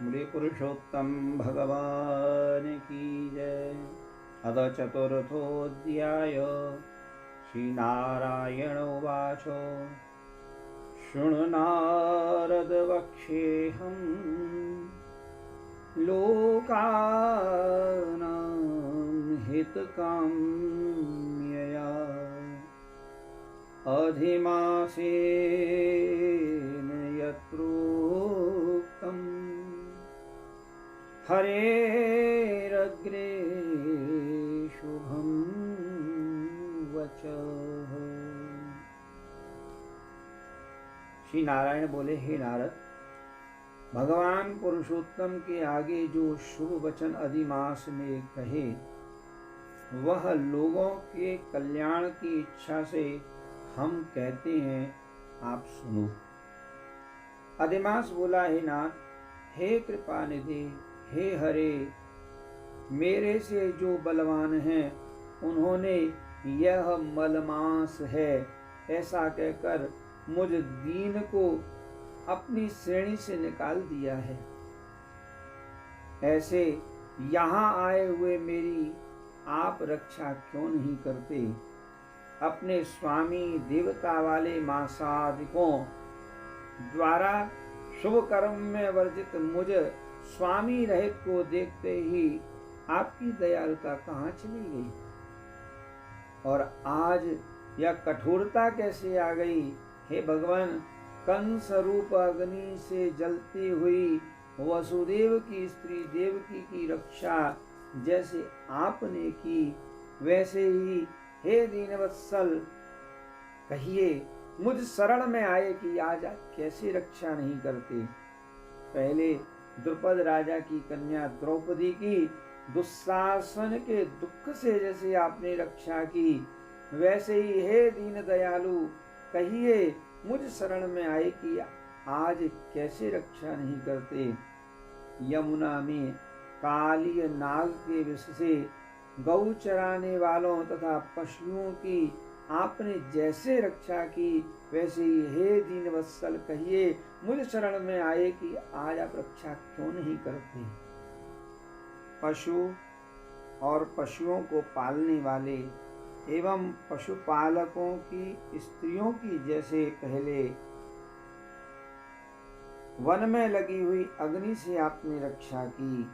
बोले पुरुषोत्तम भगवान की जय। अथ चतुर्थोऽध्याय। श्रीनारायण उवाच। शृणु नारद वक्ष्येऽहम् लोकानां हितकाम्यया अधिमासेन यत्रोक्तम् हरेरग्रे शुभं वचः। श्री नारायण बोले, हे नारद, भगवान पुरुषोत्तम के आगे जो शुभ वचन अधिमास में कहे वह लोगों के कल्याण की इच्छा से हम कहते हैं, आप सुनो। अधिमास बोला, हे नाथ, हे कृपा निधि, हे हरे, मेरे से जो बलवान हैं उन्होंने यह मलमास है ऐसा कहकर मुझ दीन को अपनी श्रेणी से निकाल दिया है। ऐसे यहाँ आए हुए मेरी आप रक्षा क्यों नहीं करते? अपने स्वामी देवता वाले मासादिकों द्वारा शुभ कर्म में वर्जित मुझ स्वामी रहित को देखते ही आपकी दयालुता कहाँ चली गई? और आज यह कठोरता कैसे आ गई? हे भगवान, कंस रूप अग्नि से जलती हुई वसुदेव की स्त्री देवकी की रक्षा जैसे आपने की, वैसे ही हे दीनवत्सल, कहिए मुझ शरण में आए कि आज कैसे रक्षा नहीं करते? पहले द्रुपद राजा की कन्या द्रौपदी की दुशासन के दुख से जैसे आपने रक्षा की, वैसे ही हे दीन दयालु, कहिए मुझ शरण में आए कि आज कैसे रक्षा नहीं करते? यमुना में काली नाग के विष से गौ चराने वालों तथा पशुओं की आपने जैसे रक्षा की, वैसे ही हे दीनवत्सल, कहिए मुझ शरण में आए कि आज आप रक्षा क्यों नहीं करते? पशु और पशुओं को पालने वाले एवं पशुपालकों की स्त्रियों की जैसे पहले वन में लगी हुई अग्नि से आपने रक्षा की,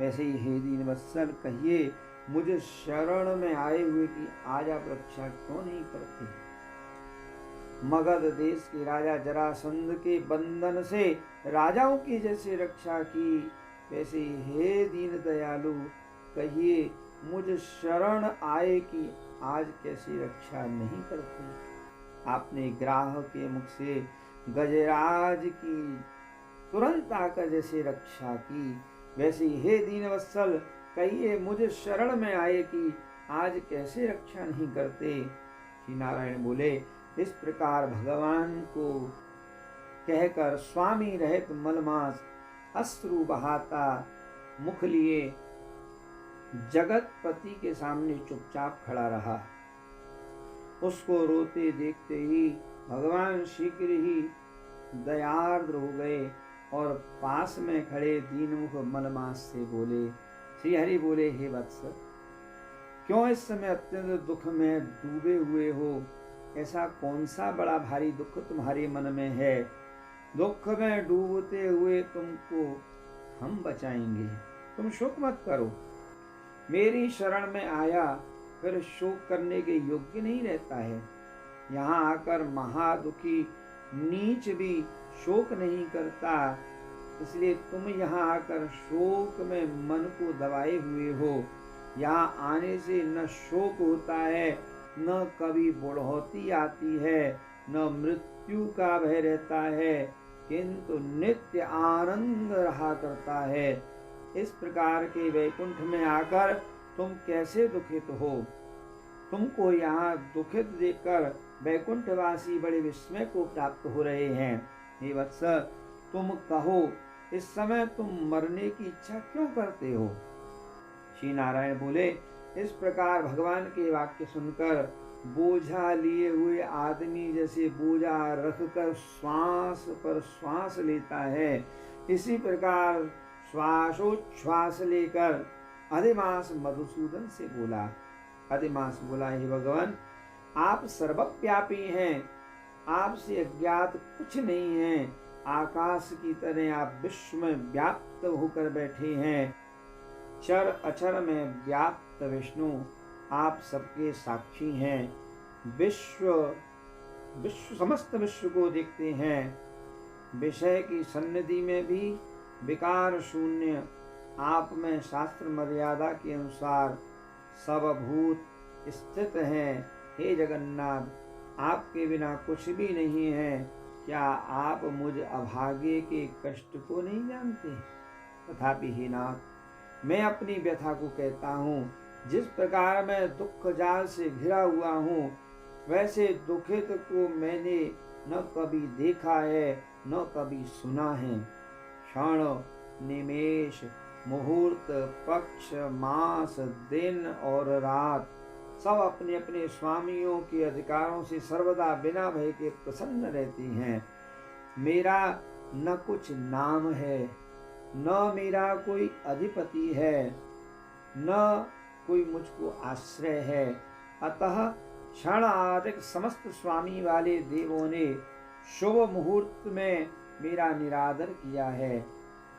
वैसे ही हे दीनवत्सल, कहिए मुझ शरण में आए हुए कि आज आप रक्षा क्यों नहीं करते? मगध देश के राजा जरासंध के बंधन से राजाओं की जैसे रक्षा की, वैसे ही हे दीन दयालु, कहिए मुझ शरण आए कि आज कैसी रक्षा नहीं करते? आपने ग्राह के मुख से गजराज की तुरंत आकर जैसे रक्षा की, वैसे ही हे दीनवत्सल, कहिए मुझ शरण में आए कि आज कैसे रक्षा नहीं करते? श्री नारायण बोले, इस प्रकार भगवान को कहकर स्वामी रहित मलमास अश्रु बहाता मुख लिए जगतपति के सामने चुपचाप खड़ा रहा। उसको रोते देखते ही भगवान शीघ्र ही दयार्द्र हो गए और पास में खड़े दीनमुख मलमास से बोले, श्री हरि बोले, हे वत्स, क्यों इस समय अत्यंत दुख में डूबे हुए हो? ऐसा कौन सा बड़ा भारी दुख तुम्हारे मन में है? दुख में डूबते हुए तुमको हम बचाएंगे, तुम शोक मत करो। मेरी शरण में आया फिर शोक करने के योग्य नहीं रहता है। यहाँ आकर महादुखी नीच भी शोक नहीं करता, इसलिए तुम यहाँ आकर शोक में मन को दबाए हुए हो। यहाँ आने से न शोक होता है, न कभी बुढ़ौती आती है, न मृत्यु का भय रहता है, किंतु नित्य आनंद रहा करता है। इस प्रकार के वैकुंठ में आकर तुम कैसे दुखित हो? तुमको यहाँ दुखित देखकर वैकुंठवासी बड़े विस्मय को प्राप्त हो रहे हैं। हे वत्स, तुम कहो, इस समय तुम मरने की इच्छा क्यों करते हो? श्री नारायण बोले, इस प्रकार भगवान के वाक्य सुनकर बोझा लिए हुए आदमी जैसे बोझा रखकर श्वास पर श्वास लेता है, इसी प्रकार श्वासोच्छ्वास लेकर अधिमास मधुसूदन से बोला। अधिमास बोला, हे भगवान, आप सर्वव्यापी हैं, आपसे अज्ञात कुछ नहीं है। आकाश की तरह आप विश्व में व्याप्त होकर बैठे हैं। चर अचर में व्याप्त विष्णु आप सबके साक्षी हैं। समस्त विश्व को देखते हैं। विषय की सन्निधि में भी विकार शून्य आप में शास्त्र मर्यादा के अनुसार सब भूत स्थित हैं। हे जगन्नाथ, आपके बिना कुछ भी नहीं है। क्या आप मुझ अभागे के कष्ट को नहीं जानते? तथापि हे नाथ, मैं अपनी व्यथा को कहता हूँ। जिस प्रकार मैं दुख जाल से घिरा हुआ हूँ, वैसे दुखित को मैंने न कभी देखा है न कभी सुना है। क्षण, निमेष, मुहूर्त, पक्ष, मास, दिन और रात सब अपने अपने स्वामियों के अधिकारों से सर्वदा बिना भय के प्रसन्न रहती हैं। मेरा न कुछ नाम है, न मेरा कोई अधिपति है, न कोई मुझको आश्रय है। अतः क्षण आदिक समस्त स्वामी वाले देवों ने शुभ मुहूर्त में मेरा निरादर किया है।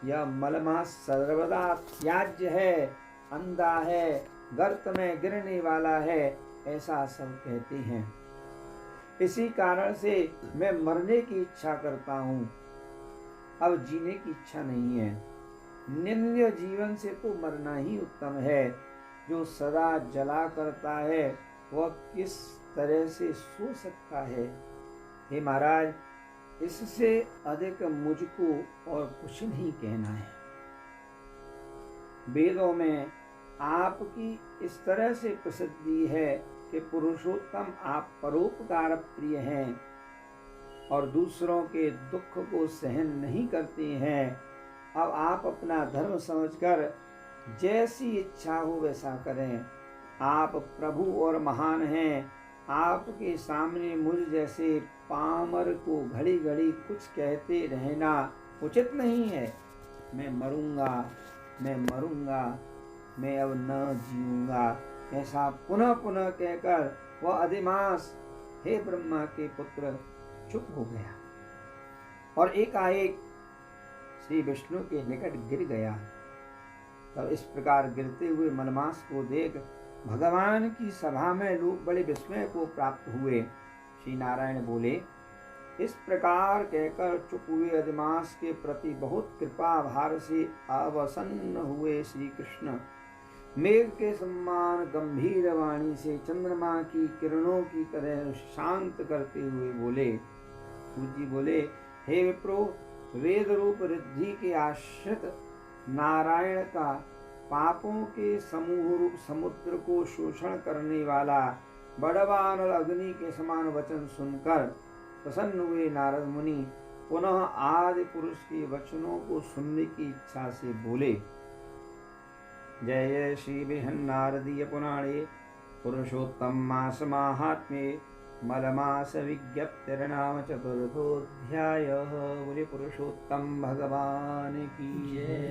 यह मलमा सर्वदा त्याज्य है, अंधा है, गर्त में गिरने वाला है, ऐसा सब कहते हैं। इसी कारण से मैं मरने की इच्छा करता हूँ, अब जीने की इच्छा नहीं है। निंद्य जीवन से तो मरना ही उत्तम है। जो सदा जला करता है वह किस तरह से सो सकता है? हे महाराज, इससे अधिक मुझको और कुछ नहीं कहना है। वेदों में आपकी इस तरह से प्रसिद्धि है कि पुरुषोत्तम आप परोपकार प्रिय हैं और दूसरों के दुख को सहन नहीं करते हैं। अब आप अपना धर्म समझकर जैसी इच्छा हो वैसा करें। आप प्रभु और महान हैं। आपके सामने मुझ जैसे पामर को घड़ी घड़ी कुछ कहते रहना उचित नहीं है। मैं मरूंगा, मैं मरूंगा, मैं अब न जीऊंगा, ऐसा पुनः पुनः कहकर वह अधिमास, हे ब्रह्मा के पुत्र, चुप हो गया और एकाएक श्री विष्णु के निकट गिर गया। तब इस प्रकार गिरते हुए मलमास को देख भगवान की सभा में लोग बड़े विस्मय को प्राप्त हुए। श्री नारायण बोले, इस प्रकार कहकर चुप हुए अधिमास के प्रति बहुत कृपा भार से अवसन्न हुए श्री कृष्ण मेघ के समान गंभीर वाणी से चंद्रमा की किरणों की तरह शांत करते हुए बोले। सूत जी बोले, हे विप्रो, वेद रूप रिद्धि के आश्रित नारायण का पापों के समूह रूप समुद्र को शोषण करने वाला बड़वान और अग्नि के समान वचन सुनकर प्रसन्न हुए नारद मुनि पुनः आदि पुरुष के वचनों को सुनने की इच्छा से बोले। जय जय श्री बृहन्नारदीय पुराणे पुरुषोत्तम मास माहात्म्ये मलमास विज्ञप्तिर्नाम चतुर्थोऽध्यायः। बोले पुरुषोत्तम भगवान की जय।